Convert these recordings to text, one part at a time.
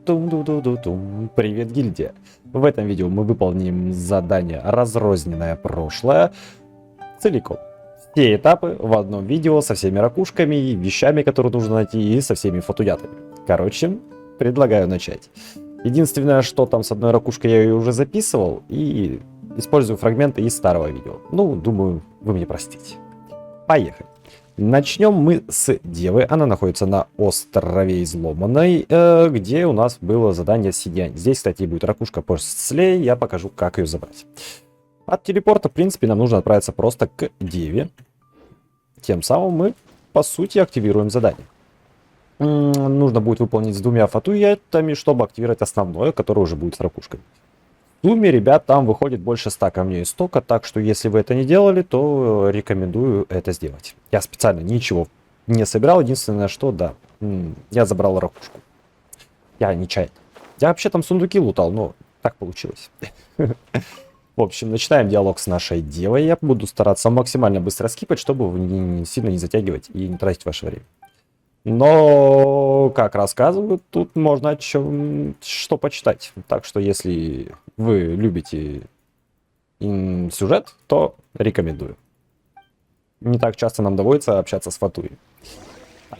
Тум-ду-ду-ду-тум. Привет, гильдия! В этом видео мы выполним задание «Разрозненное прошлое» целиком. Все этапы в одном видео со всеми ракушками и вещами, которые нужно найти, и со всеми фатуятами. Короче, предлагаю начать. Единственное, что там с одной ракушкой я ее уже записывал, и использую фрагменты из старого видео. Ну, думаю, вы мне простите. Поехали. Начнем мы с девы. Она находится на острове Изломанной, где у нас было задание «Сидянь». Здесь, кстати, будет ракушка после. Я покажу, как ее забрать. От телепорта, в принципе, нам нужно отправиться просто к деве. Тем самым мы, по сути, активируем задание. Нужно будет выполнить с 2 фатуятами, чтобы активировать основное, которое уже будет с ракушкой. В сумме, ребят, там выходит больше 100 камней стока, так что если вы это не делали, то рекомендую это сделать. Я специально ничего не собирал, единственное, что, да, я забрал ракушку. Я нечаянно. Я вообще там сундуки лутал, но так получилось. В общем, начинаем диалог с нашей девой. Я буду стараться максимально быстро скипать, чтобы сильно не затягивать и не тратить ваше время. Но, как рассказывают, тут можно о чем что почитать. Так что, если вы любите сюжет, то рекомендую. Не так часто нам доводится общаться с Фатуей.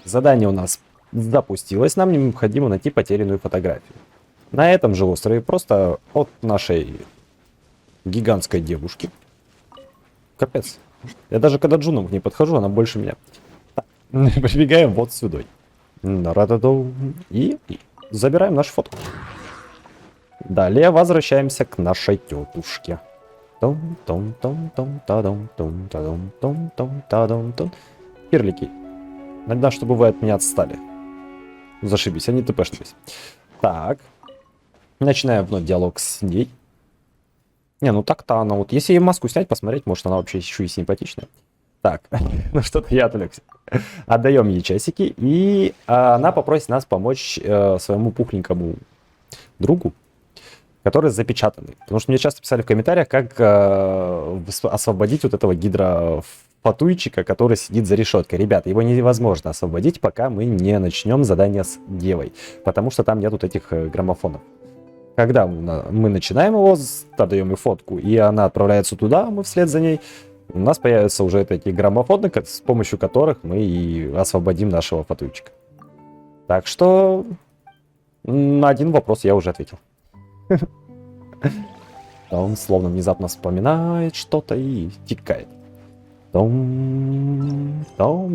Задание у нас запустилось. Нам необходимо найти потерянную фотографию. На этом же острове, просто от нашей гигантской девушки. Капец. Я даже когда Джуном к ней подхожу, она больше меня. Прибегаем вот сюда. И забираем нашу фотку. Далее возвращаемся к нашей тетушке. Пирлики. Надо, чтобы вы от меня отстали. Зашибись, они тпшнулись. Так. Начинаем вновь диалог с ней. Не, ну так-то она вот... Если ей маску снять, посмотреть, может она вообще еще и симпатичная. Так, ну что-то я отвлекся. Отдаем ей часики, и она попросит нас помочь своему пухленькому другу, который запечатанный. Потому что мне часто писали в комментариях, как освободить вот этого гидрофатуйчика, который сидит за решеткой. Ребята, его невозможно освободить, пока мы не начнем задание с девой, потому что там нету этих граммофонов. Когда мы начинаем его, отдаем ей фотку, и она отправляется туда, мы вслед за ней, у нас появятся уже такие граммофоны, с помощью которых мы и освободим нашего фатуйчика. Так что на один вопрос я уже ответил. Он словно внезапно вспоминает что-то и тикает.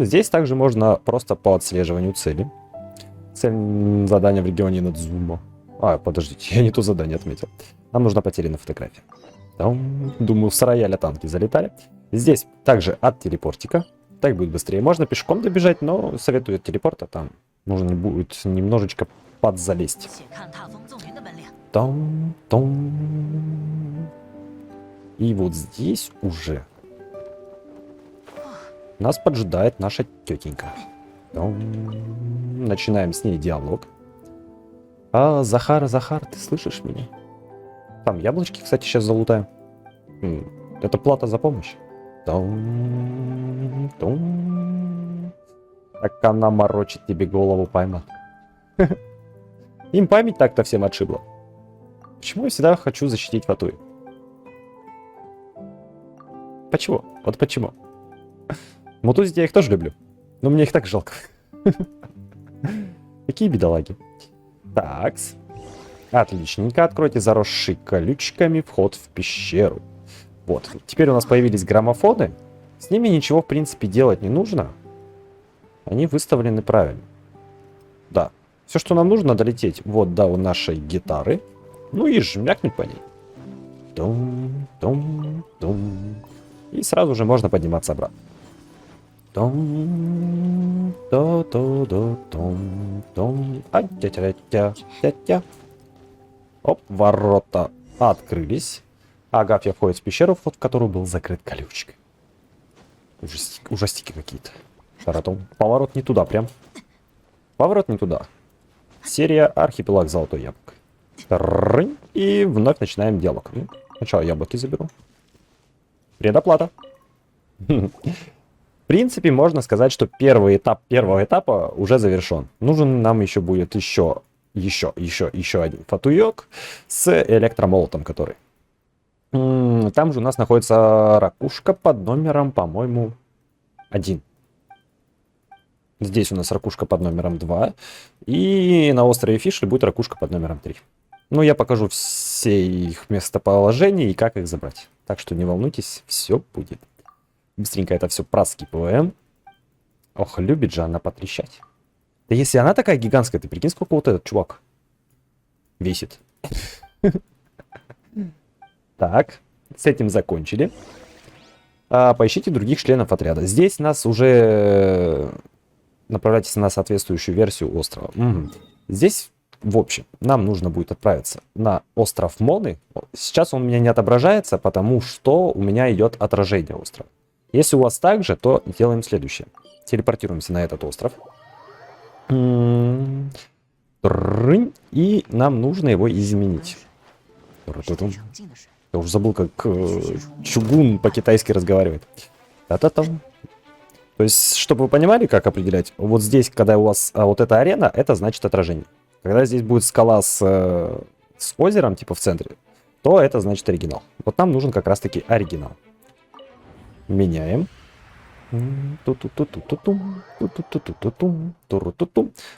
Здесь также можно просто по отслеживанию цели. Цель задания в регионе Надзумо. Подождите, я не то задание отметил. Нам нужна потерянная фотография. Думаю, с рояля танки залетали. Здесь также от телепортика. Так будет быстрее. Можно пешком добежать, но советую от телепорта. Там нужно будет немножечко подзалезть. И вот здесь уже нас поджидает наша тетенька. Начинаем с ней диалог. Захар, ты слышишь меня? Там яблочки, кстати, сейчас залутаем. Это плата за помощь. Так она морочит тебе голову, пойма. Им память так-то всем отшибла. Почему я всегда хочу защитить Фатуи? Почему? Вот почему? Мутузить я их тоже люблю. Но мне их так жалко. Какие бедолаги. Такс. Отличненько. Откройте заросший колючками вход в пещеру. Вот. Теперь у нас появились граммофоны. С ними ничего, в принципе, делать не нужно. Они выставлены правильно. Да. Все, что нам нужно, долететь вот до нашей гитары. Ну и жмякнуть по ней. И сразу же можно подниматься обратно. Оп, ворота открылись. Агафья входит в пещеру, вход в которую был закрыт колючкой. Ужастики какие-то. Поворот не туда прям. Поворот не туда. Серия «Архипелаг Золотой Яблок». И вновь начинаем диалог. Сначала яблоки заберу. Предоплата. В принципе, можно сказать, что первый этап первого этапа уже завершен. Нужен нам еще будет еще еще один фатуек с электромолотом, который. Там же у нас находится ракушка под номером, по-моему, 1. Здесь у нас ракушка под номером 2. И на острове Фишель будет ракушка под номером 3. Ну, я покажу все их местоположения и как их забрать. Так что не волнуйтесь, все будет. Быстренько это все проскипываем. Ох, любит же она потрещать. Да если она такая гигантская, ты прикинь, сколько вот этот чувак весит. Так, с этим закончили. Поищите других членов отряда. Здесь нас уже... Направляйтесь на соответствующую версию острова. Здесь, в общем, нам нужно будет отправиться на остров Моны. Сейчас он у меня не отображается, потому что у меня идет отражение острова. Если у вас так же, то делаем следующее. Телепортируемся на этот остров. И нам нужно его изменить. Я уже забыл, как чугун по-китайски разговаривает. Та-та-там. То есть, чтобы вы понимали, как определять, вот здесь, когда у вас вот эта арена, это значит отражение. Когда здесь будет скала с озером, типа в центре, то это значит оригинал. Вот нам нужен как раз-таки оригинал. Меняем.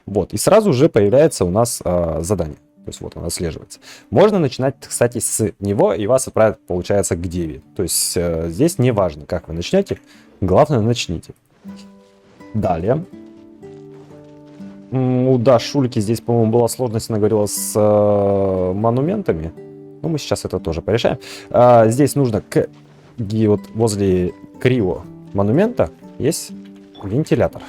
Вот, и сразу же появляется у нас задание. То есть вот оно отслеживается. Можно начинать, кстати, с него, и вас отправят, получается, к Деве. То есть здесь не важно, как вы начнете, главное, начните. Далее. У Дашульки здесь, по-моему, была сложность, она говорила, с монументами. Ну, мы сейчас это тоже порешаем. Здесь нужно вот возле Крио монумента есть вентилятор.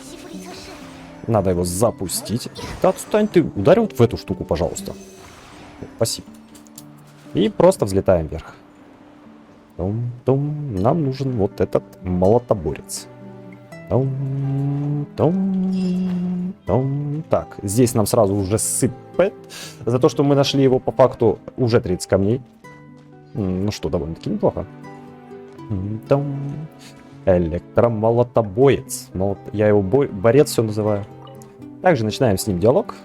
Надо его запустить. Да отстань ты, ударь вот в эту штуку, пожалуйста. Спасибо. И просто взлетаем вверх. Нам нужен вот этот молотоборец. Так, здесь нам сразу уже сыпет. За то, что мы нашли его по факту уже 30 камней. Ну что, довольно-таки неплохо. Электромолотобоец. Я его борец все называю. Также начинаем с ним диалог.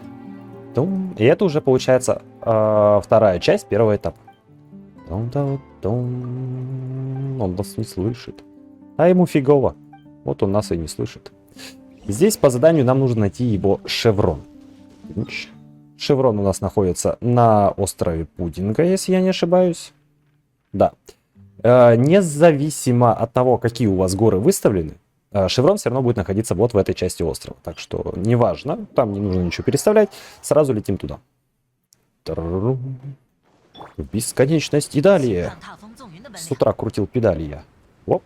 И это уже получается вторая часть первого этапа. Он нас не слышит. А ему фигово. Вот он нас и не слышит. Здесь по заданию нам нужно найти его шеврон. Шеврон у нас находится на острове Пудинга, если я не ошибаюсь. Да. Независимо от того, какие у вас горы выставлены, шеврон все равно будет находиться вот в этой части острова. Так что неважно, там не нужно ничего переставлять. Сразу летим туда. В бесконечность и далее. С утра крутил педали я. Оп.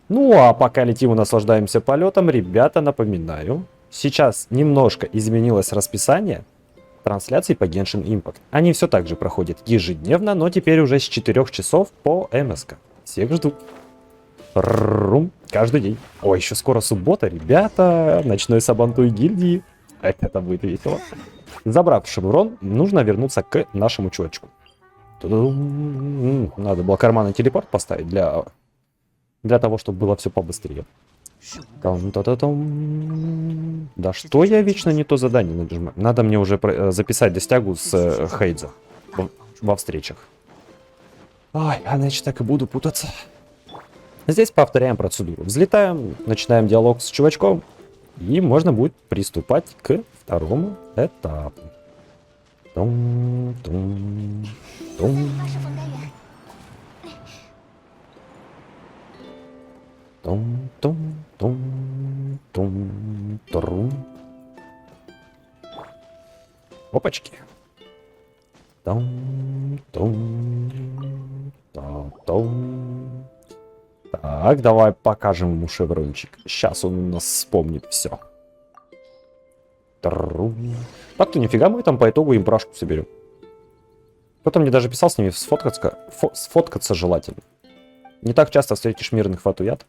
Ну а пока летим и наслаждаемся полетом, ребята, напоминаю. Сейчас немножко изменилось расписание трансляций по Genshin Impact. Они все так же проходят ежедневно, но теперь уже с 4 часов по МСК. Всех жду. Каждый день. Ой, еще скоро суббота, ребята. Ночной сабантуй гильдии. Это будет весело. Забрав шеврон, нужно вернуться к нашему чувачку. Надо было карманный телепорт поставить для того, чтобы было все побыстрее. Да что я вечно не то задание нажимаю? Надо мне уже записать достягу с Хейдза во встречах. Ой, а значит так и буду путаться. Здесь повторяем процедуру. Взлетаем, начинаем диалог с чувачком. И можно будет приступать к второму этапу. Опачки. Так, давай покажем ему шеврончик. Сейчас он у нас вспомнит все. Так-то нифига мы там по итогу импрашку соберем. Кто-то мне даже писал с ними сфоткаться желательно. Не так часто встретишь мирных фатуят.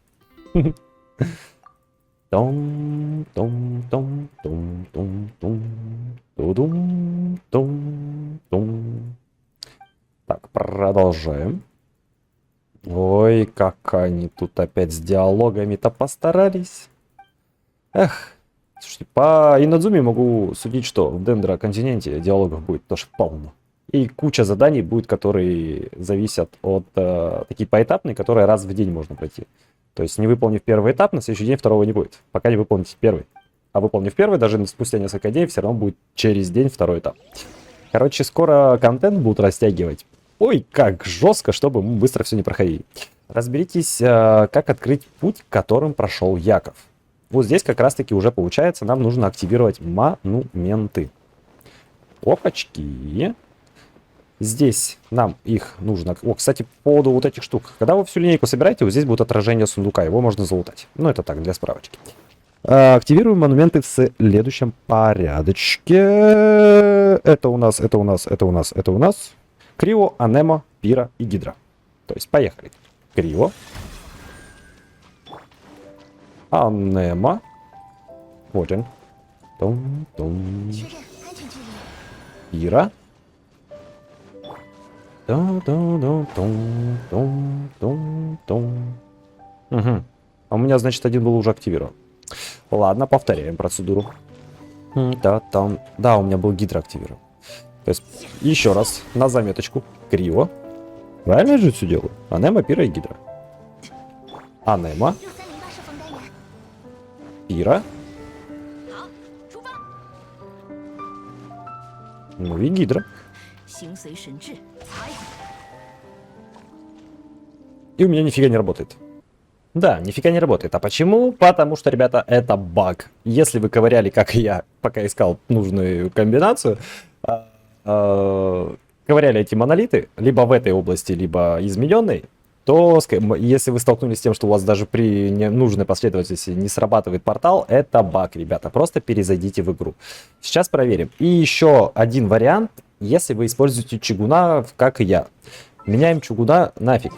Так, продолжаем. Ой, как они тут опять с диалогами-то постарались. Эх, Слушайте, по Инадзуме могу судить, что в Дендро-континенте диалогов будет тоже полно. И куча заданий будет, которые зависят от... такие поэтапные, которые раз в день можно пройти. То есть, не выполнив первый этап, на следующий день второго не будет. Пока не выполните первый. А выполнив первый, даже спустя несколько дней, все равно будет через день второй этап. Короче, скоро контент будут растягивать. Ой, как жестко, чтобы мы быстро все не проходили. Разберитесь, как открыть путь, которым прошел Яков. Вот здесь как раз-таки уже получается, нам нужно активировать монументы. Опачки. Здесь нам их нужно... О, кстати, по поводу вот этих штук. Когда вы всю линейку собираете, вот здесь будет отражение сундука. Его можно залутать. Ну, это так, для справочки. Активируем монументы в следующем порядочке. Это у нас, это у нас, это у нас, это у нас. Крио, Анемо, Пира и Гидра. То есть, поехали. Крио. Анемо. Вот он. Том-том. Пира. Том-том-том-том-том-том. Угу. А у меня, значит, один был уже активирован. Ладно, повторяем процедуру. Да, у меня был Гидра активирован. То есть, еще раз, на заметочку. Крио. Правильно же все делаю? Анемо, Пира и Гидра. Анемо. Пира. Ну и Гидра. И у меня нифига не работает. Да, нифига не работает. А почему? Потому что, ребята, это баг. Если вы ковыряли, как и я, пока искал нужную комбинацию, ковыряли эти монолиты, либо в этой области, либо измененной, то если вы столкнулись с тем, что у вас даже при нужной последовательности не срабатывает портал, это баг, ребята. Просто перезайдите в игру. Сейчас проверим. И еще один вариант, если вы используете чугуна, как и я. Меняем чугуна нафиг.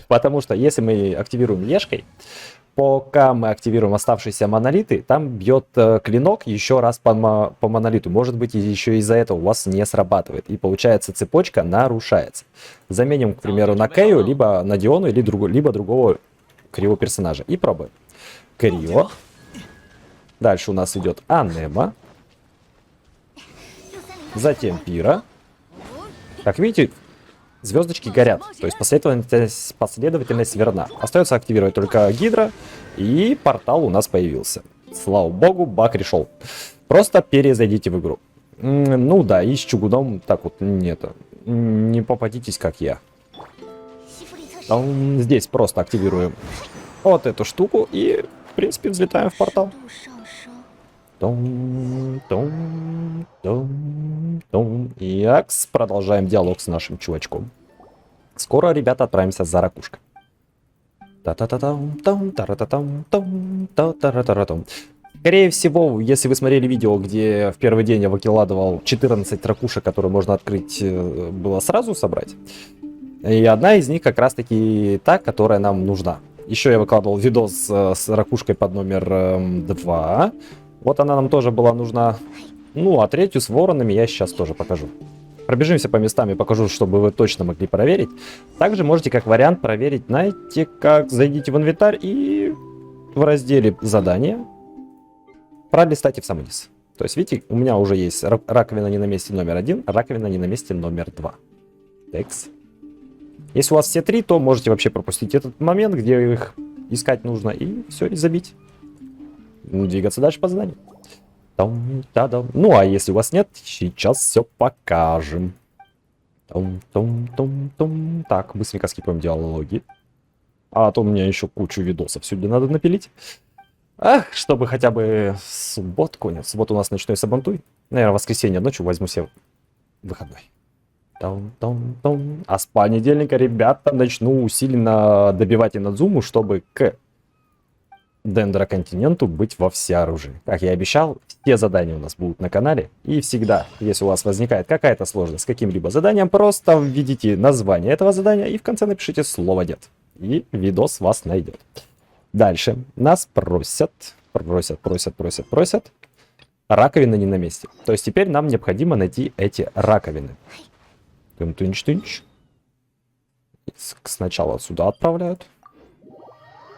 Потому что если мы активируем Ешкой, пока мы активируем оставшиеся монолиты, там бьет клинок еще раз по монолиту. Может быть, еще из-за этого у вас не срабатывает. И получается, цепочка нарушается. Заменим, к примеру, на Кею, либо на Диону, либо другого Крио персонажа. И пробуем. Крио. Дальше у нас идет Анемо. Затем Пира. Как видите, звездочки горят, то есть последовательность верна. Остается активировать только Гидра, и портал у нас появился. Слава богу, баг решил. Просто перезайдите в игру. Ну да, и с чугуном так вот нет. Не попадитесь, как я. Здесь просто активируем вот эту штуку и, в принципе, взлетаем в портал. И продолжаем диалог с нашим чувачком. Скоро, ребята, отправимся за ракушкой. Скорее всего, если вы смотрели видео, где в первый день я выкладывал 14 ракушек, которые можно открыть, было сразу собрать. И одна из них как раз-таки та, которая нам нужна. Еще я выкладывал видос с ракушкой под номер 2. Вот она нам тоже была нужна. Ну, а третью с воронами я сейчас тоже покажу. Пробежимся по местам и покажу, чтобы вы точно могли проверить. Также можете как вариант проверить, знаете, как зайдите в инвентарь и в разделе задания пролистайте в самый низ. То есть, видите, у меня уже есть раковина не на месте номер 1, раковина не на месте номер 2. Текс. Если у вас все три, то можете вообще пропустить этот момент, где их искать нужно, и все, и забить. Двигаться дальше по заданию. Ну, а если у вас нет, сейчас все покажем. Так, быстренько скипаем диалоги. А то у меня еще кучу видосов сегодня надо напилить. Ах, чтобы хотя бы субботку. Нет, в субботу у нас ночной сабантуй. Наверное, в воскресенье ночью возьму себе выходной. А с понедельника, ребята, начну усиленно добивать Инадзуму, чтобы к Дендро-континенту быть во всеоружии. Как я и обещал, все задания у нас будут на канале. И всегда, если у вас возникает какая-то сложность с каким-либо заданием, просто введите название этого задания и в конце напишите слово «дед». И видос вас найдет. Дальше. Нас просят. Раковины не на месте. То есть теперь нам необходимо найти эти раковины. Тынч-тынч. Сначала сюда отправляют.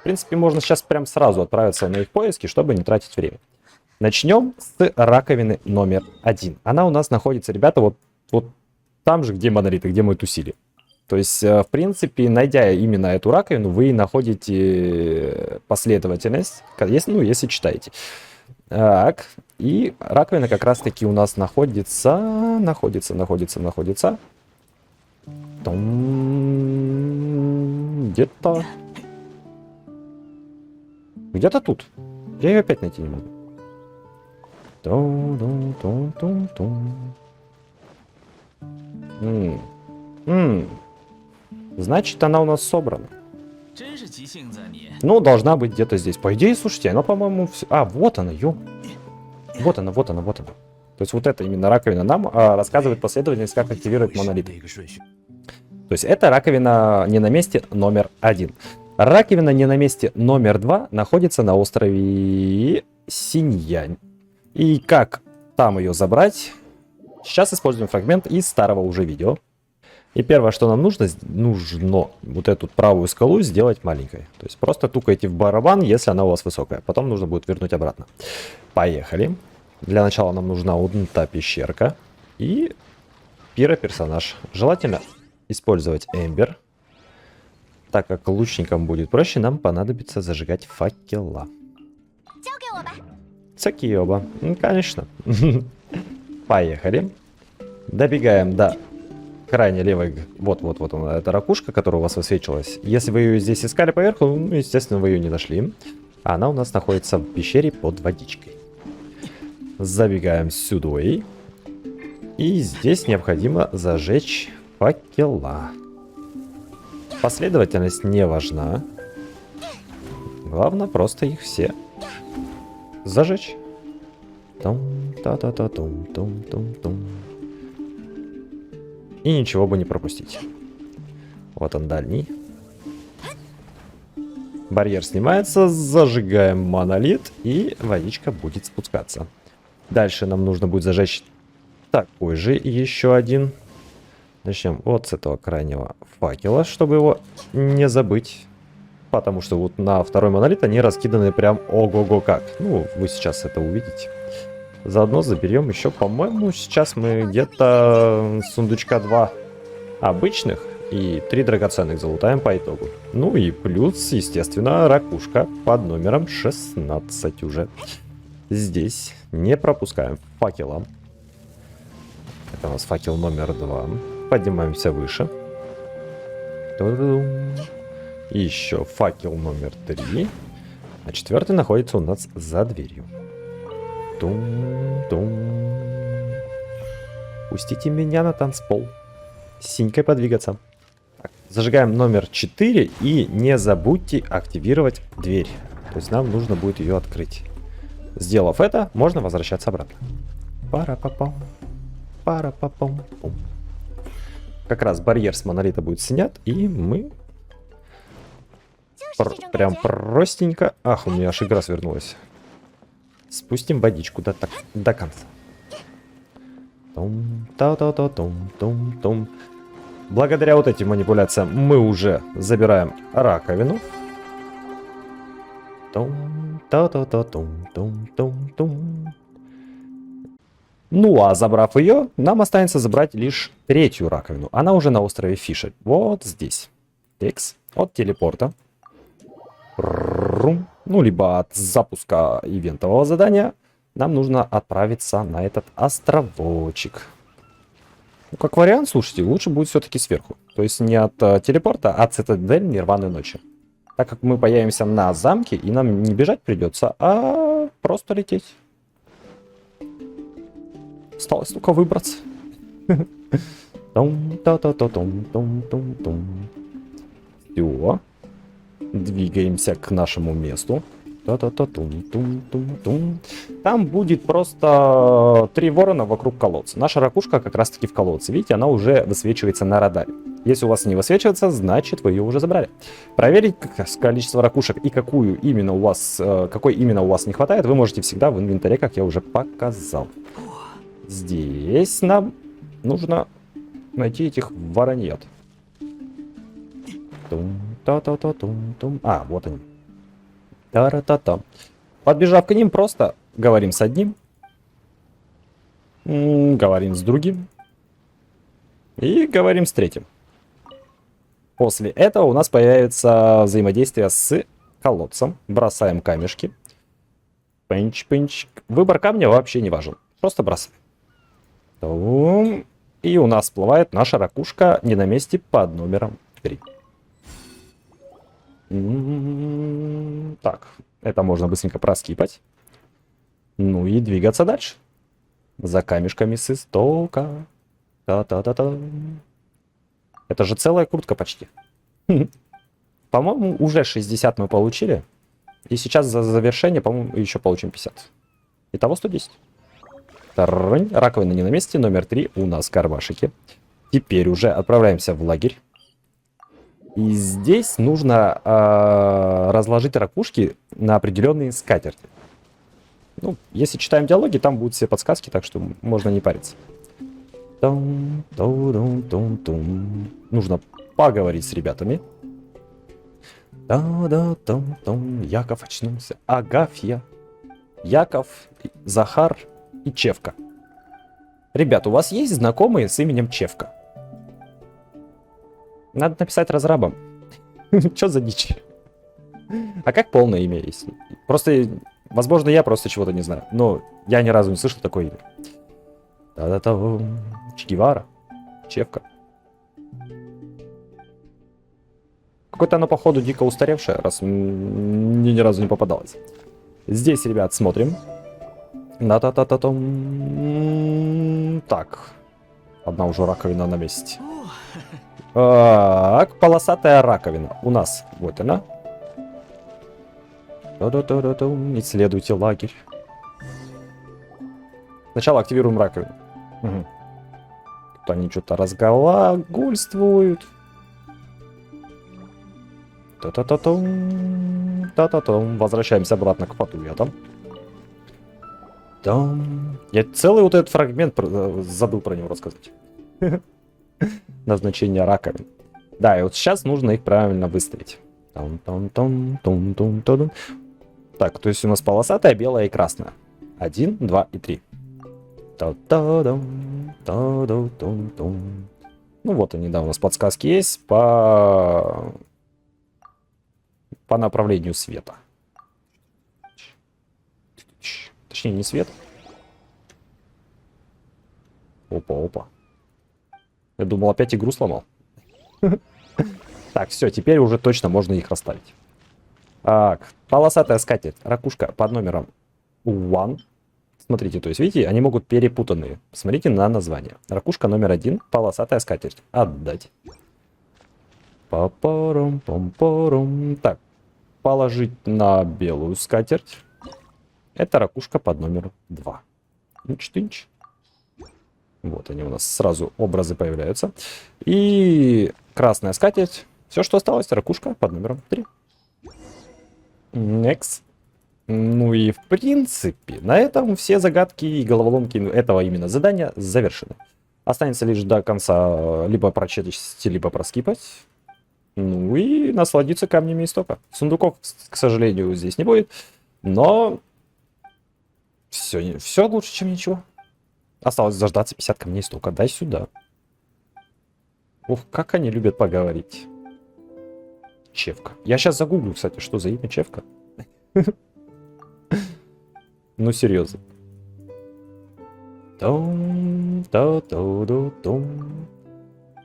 В принципе, можно сейчас прям сразу отправиться на их поиски, чтобы не тратить время. Начнем с раковины номер 1. Она у нас находится, ребята, вот там же, где монолиты, где мы тусили. То есть, в принципе, найдя именно эту раковину, вы находите последовательность, если читаете. Так, и раковина как раз-таки у нас находится. Где-то. Где-то тут. Я ее опять найти не могу. Значит, она у нас собрана. Ну, должна быть где-то здесь. По идее, слушайте, она, по-моему, все... А, вот она, Вот она. То есть вот это именно раковина нам рассказывает последовательность, как активировать монолит. То есть это раковина не на месте номер 1. Раковина не на месте номер 2 находится на острове Синьянь. И как там ее забрать? Сейчас используем фрагмент из старого уже видео. И первое, что нам нужно вот эту правую скалу сделать маленькой. То есть просто тукайте в барабан, если она у вас высокая. Потом нужно будет вернуть обратно. Поехали. Для начала нам нужна вот та пещерка. И пироперсонаж. Желательно использовать Эмбер. Так как лучникам будет проще, нам понадобится зажигать факела. Цакиоба. Конечно. Поехали. Добегаем до крайне левой. Вот она, эта ракушка, которая у вас высвечивалась. Если вы ее здесь искали поверху, ну, естественно, вы ее не нашли. Она у нас находится в пещере под водичкой. Забегаем сюда. И здесь необходимо зажечь факела. Последовательность не важна. Главное просто их все зажечь. И ничего бы не пропустить. Вот он дальний. Барьер снимается, зажигаем монолит, и водичка будет спускаться. Дальше нам нужно будет зажечь такой же еще один. Начнем вот с этого крайнего факела, чтобы его не забыть. Потому что вот на второй монолит они раскиданы прям ого-го как. Ну, вы сейчас это увидите. Заодно заберем еще, по-моему, сейчас мы где-то сундучка 2 обычных и 3 драгоценных залутаем по итогу. Ну и плюс, естественно, ракушка под номером 16 уже. Здесь не пропускаем факела. Это у нас факел номер 2. Поднимаемся выше. И еще факел номер 3. А 4 находится у нас за дверью. Пустите меня на танцпол. С синькой подвигаться. Так, зажигаем номер 4 и не забудьте активировать дверь. То есть нам нужно будет ее открыть. Сделав это, можно возвращаться обратно. Пара-па-пам. Пара-па-пам-пум. Как раз барьер с монолита будет снят, и мы прям простенько... Ах, у меня аж игра свернулась. Спустим водичку до конца. Благодаря вот этим манипуляциям мы уже забираем раковину. Ну а забрав ее, нам останется забрать лишь третью раковину. Она уже на острове Фишер. Вот здесь. Текс от телепорта. Ну, либо от запуска ивентового задания, нам нужно отправиться на этот островочек. Ну, как вариант, слушайте, лучше будет все-таки сверху. То есть не от телепорта, а от цитадель Нирваны Ночи. Так как мы появимся на замке, и нам не бежать придется, а просто лететь. Осталось только выбраться. Все. Двигаемся к нашему месту. Там будет просто 3 ворона вокруг колодца. Наша ракушка как раз таки в колодце. Видите, она уже высвечивается на радаре. Если у вас не высвечивается, значит вы ее уже забрали. Проверить количество ракушек и какой именно у вас не хватает, вы можете всегда в инвентаре, как я уже показал. Здесь нам нужно найти этих вороньят. А, вот они. Та-ра-та-та. Подбежав к ним, просто говорим с одним, говорим с другим и говорим с третьим. После этого у нас появится взаимодействие с колодцем. Бросаем камешки. Пынч-пынч. Выбор камня вообще не важен. Просто бросаем. И у нас всплывает наша ракушка не на месте под номером 3. Так, это можно быстренько проскипать. Ну и двигаться дальше. За камешками с истока. Та-та-та-та. Это же целая куртка почти. По-моему, уже 60 мы получили. И сейчас за завершение, по-моему, еще получим 50. Итого 110. Раковина не на месте. Номер 3 у нас кармашики. Теперь уже отправляемся в лагерь. И здесь нужно разложить ракушки на определенные скатерти. Ну, если читаем диалоги, там будут все подсказки, так что можно не париться. Нужно поговорить с ребятами. Яков очнулся. Агафья, Яков, Захар и Чевка. Ребят, у вас есть знакомые с именем Чевка? Надо написать разрабам. Чё за дичь? А как полное имя есть? Просто, возможно, я просто чего-то не знаю. Но я ни разу не слышал такое имя. Та-да-та. Че Гевара. Чевка. Какое-то оно, походу, дико устаревшее, раз мне ни разу не попадалось. Здесь, ребят, смотрим. Так. Одна уже раковина на месте. Так, полосатая раковина. У нас. Вот она. Исследуйте лагерь. Сначала активируем раковину. Угу. Тут они что-то разглагольствуют. Та-та-та-тум. Та-та-тум. Возвращаемся обратно к патуятам. Я целый вот этот фрагмент забыл про него рассказать. Назначение раковин. Да, и вот сейчас нужно их правильно выставить. Так, то есть у нас полосатая, белая и красная. 1, 2 и 3. Ну вот они, да, у нас подсказки есть по направлению света. Точнее, не свет. Опа. Я думал, опять игру сломал. Так, все, теперь уже точно можно их расставить. Так, полосатая скатерть, ракушка под номером 1. Смотрите, то есть, видите, они могут перепутанные. Посмотрите на название. Ракушка номер 1, полосатая скатерть. Отдать. Па-парам-пам-парам. Так, положить на белую скатерть. Это ракушка под номером 2. Тынч-тынч. Вот они у нас сразу образы появляются. И красная скатерть. Все, что осталось, ракушка под номером 3. Next. Ну и в принципе, на этом все загадки и головоломки этого именно задания завершены. Останется лишь до конца либо прочесть, либо проскипать. Ну и насладиться камнями истока. Сундуков, к сожалению, здесь не будет. Но все лучше, чем ничего. Осталось дождаться 50 камней истока. Дай сюда. Ух, как они любят поговорить. Чевка. Я сейчас загуглю, кстати, что за имя Чевка. Ну, серьезно.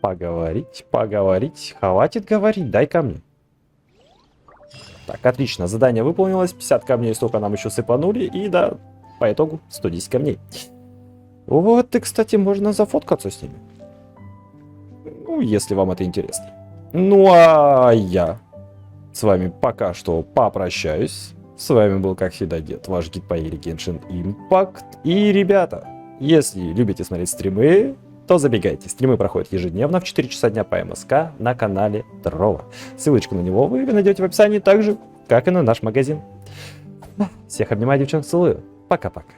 Поговорить. Хватит говорить, дай камни. Так, отлично. Задание выполнилось. 50 камней столько нам еще сыпанули. И да, по итогу 110 камней. Вот, и, кстати, можно зафоткаться с ними. Ну, если вам это интересно. Ну, а я с вами пока что попрощаюсь. С вами был, как всегда, Дед, ваш гид по игре Genshin Impact. И, ребята, если любите смотреть стримы, то забегайте. Стримы проходят ежедневно в 4 часа дня по МСК на канале Дрова. Ссылочку на него вы найдете в описании так же, как и на наш магазин. Всех обнимаю, девчонок, целую. Пока-пока.